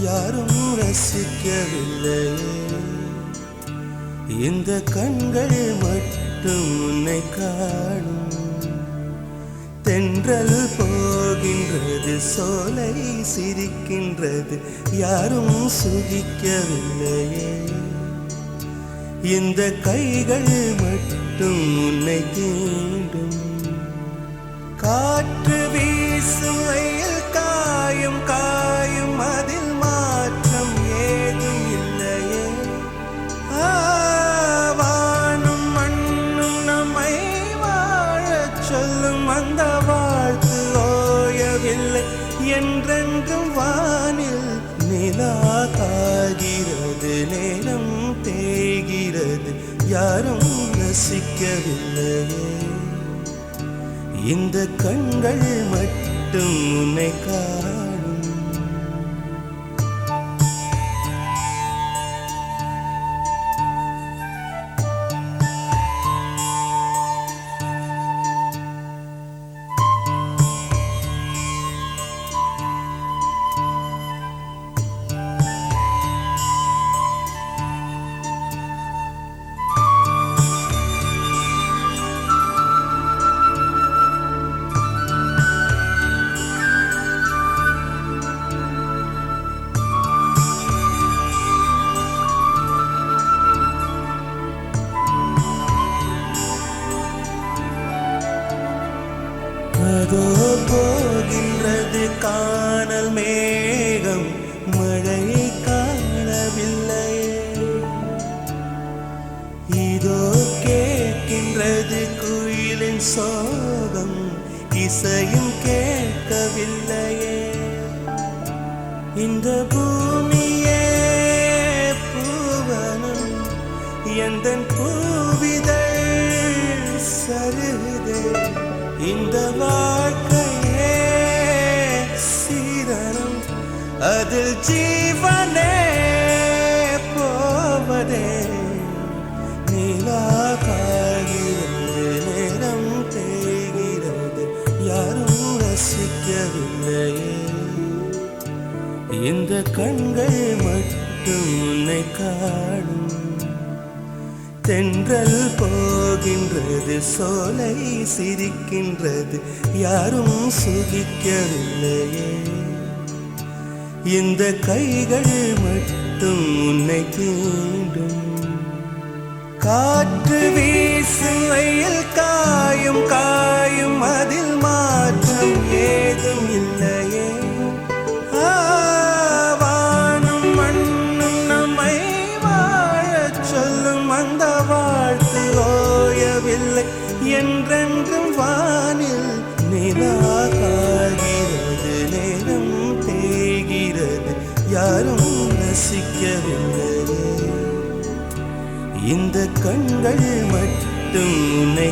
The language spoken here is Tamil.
யாரும் ரசிக்கவில்லை. இந்த கண்கள் மட்டும் உன்னை காணும். தென்றல் போகின்றது, சோலை சிரிக்கின்றது, யாரும் சுகிக்கவில்லையே. இந்த கைகள் மட்டும் உன்னை தீண்டும். காற்று வீசும் வெயில் காயும் காயும், அதில் மாற்றம் ஏதும் இல்லையே. வானும் மண்ணும் நம்மை வாழச் சொல்லும், அந்த வாழ்த்து ஓயவில்லை. என்றென்றும் வானில் நிலா காகிறது, நேரம் தேய்கிறது, யாரும் ரசிக்கவில்லையே. இந்த கண்கள் மட்டும் உன்னை காணும். அதோ போகின்றது காணல் மேகம், மழை காணவில்லை. இதோ கேட்கின்றது குயிலின் சோகம், இசையும் கேட்கவில்லையே. இந்த பூமியே பூவனம், எந்தன் பூவிதழ் சருகுதே. இந்த வாழ்க்கையே சீதனம், அதில் ஜீவனே போவதே. நிலா காய்கிறது, நேரம் தேய்கிறது, யாரும் ரசிக்கவில்லையே. இந்த கண்கள் மட்டும் உன்னை காணும். தென்றல் போகின்றது, சோலை சிரிக்கின்றது, யாரும் சுகிக்கவில்லையே. இந்த கைகள் மட்டும் உன்னை தீண்டும். காற்று வீசும் வெயில் காயும் காயும், அதில் மாற்றம் ஏதும் இல்லையே. வானும் மண்ணும் நம்மை வாழச் சொல்லும், அந்த வாழ்த்து ஓயவில்லை. என்றென்றும் வானில் நிலா காய்கிறது, நேரம் தேய்கிறது, யாரும் ரசிக்கவில்லையே. இந்த கண்கள் மட்டும் உன்னை